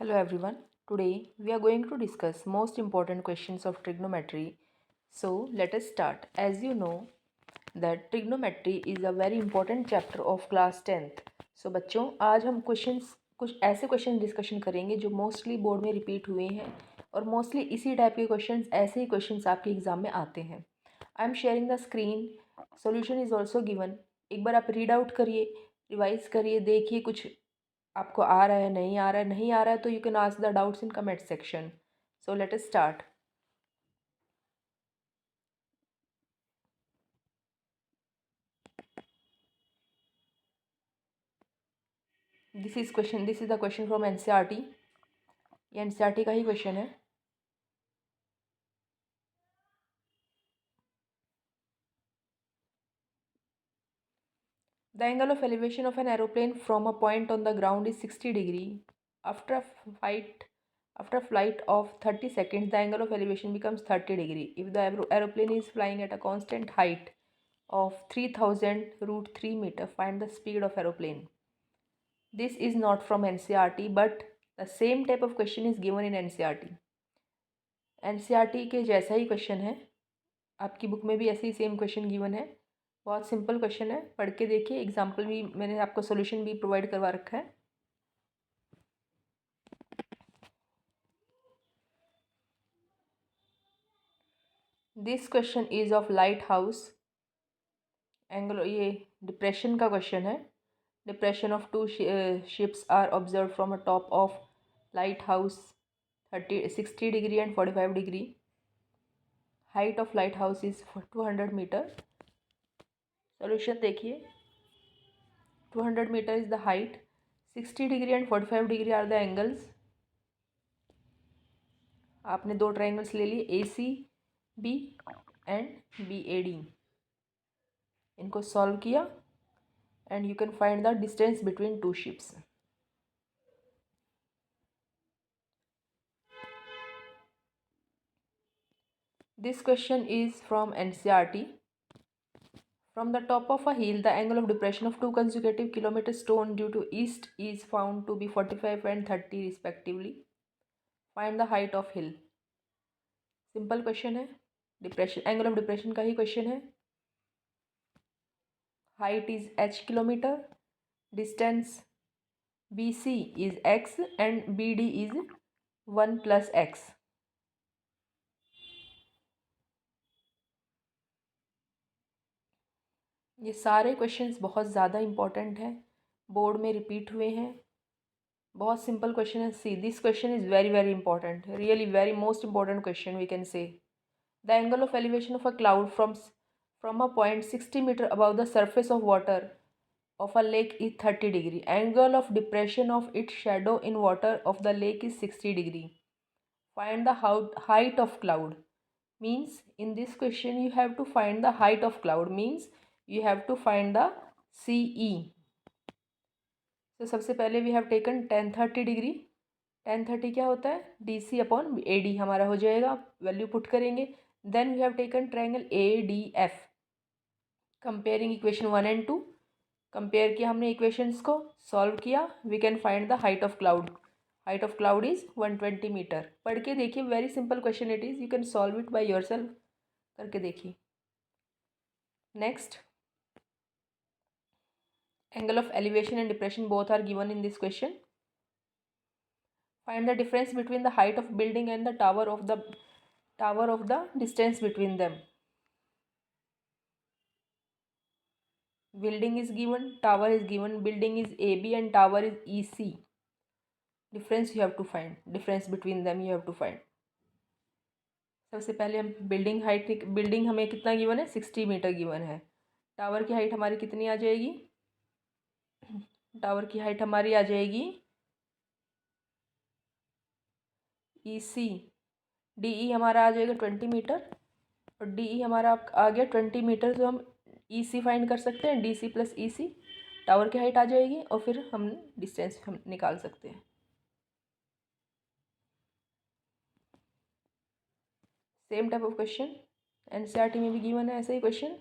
Hello everyone. Today we are going to discuss most important questions of trigonometry. So let us start. As you know that trigonometry is a very important chapter of class 10th. So बच्चों आज हम कुछ ऐसे question discussion करेंगे जो mostly board में repeat हुए हैं और मोस्टली इसी टाइप के क्वेश्चंस ऐसे ही क्वेश्चंस आपके एग्जाम में आते हैं. I am sharing the screen. Solution is also given. एक बार आप रीड आउट करिए, रिवाइज करिए, देखिए कुछ आपको आ रहा है, नहीं आ रहा है. नहीं आ रहा है तो you can ask the doubts in comment section. So let us start. This is the question from NCERT. ये एनसीईआरटी का ही क्वेश्चन है. The angle of elevation of an aeroplane from a point on the ground is 60 degree. After a flight after a flight of 30 seconds the angle of elevation becomes 30 degree if the aeroplane is flying at a constant height of 3000 root 3 meter. Find the speed of aeroplane. This is not from NCERT but the same type of question is given in NCERT. NCERT के जैसा ही question है, आपकी book में भी ऐसे ही same question given है. बहुत simple question है, पढ़ के देखिए. एग्जाम्पल भी मैंने आपको सोल्यूशन भी प्रोवाइड करवा रखा है. This question is of light house angle. ये डिप्रेशन का क्वेश्चन है. Depression of two ships are observe from a top of light house 60 degree and 45 degree. Height of light house is 200 metre. Solution देखिए. 200 metre is the height. 60 degree and 45 degree are the angles. आपने दो triangles ले लिए, A C B and B A D. इनको solve किया and you can find the distance between two ships. This question is from NCERT. From the top of a hill, the angle of depression of two consecutive kilometers stone due to east is found to be 45 and 30 respectively. Find the height of hill. Simple question है. Depression, angle of depression का ही question है. Height is h kilometre. Distance BC is x and BD is 1 + x. ये सारे questions बहुत ज़्यादा important हैं, board में repeat हुए हैं. बहुत सिंपल क्वेश्चन है. See this question is very very important, really very most important question we can say. The angle of elevation of a cloud from a point 60 metre above the surface of water of a lake is 30 degree. Angle of depression of its shadow in water of the lake is 60 degree. Find the height of cloud. Means in this question you have to find the height of cloud, means you have to find the CE. तो सबसे पहले we have taken 1030 degree. 1030 क्या होता है, DC upon AD हमारा हो जाएगा. Value put करेंगे. Then we have taken triangle ADF. Comparing equation 1 and 2. Compare किया हमने इक्वेशंस को, सॉल्व किया. We can find the height of cloud. Height of cloud is 120 metre. पढ़ के देखिए, very simple question it is. You can solve it by yourself. करके देखिए. Next, angle of elevation and depression both are given in this question. Find the difference between the height of building and the tower of the distance between them. Building is given, tower is given. Building is AB and tower is EC. Difference you have to find. Difference between them you have to find. सबसे पहले हम building हमें कितना given है, 60 metre given है. Tower की height हमारी कितनी आ जाएगी, टावर की हाइट हमारी आ जाएगी EC. DE हमारा आ जाएगा 20 मीटर और DE हमारा आ गया 20 मीटर. तो हम EC फाइंड कर सकते हैं. DC + EC टावर की हाइट आ जाएगी और फिर हम डिस्टेंस हम निकाल सकते हैं. Same type of question NCERT में भी गिवन है ऐसा ही क्वेश्चन.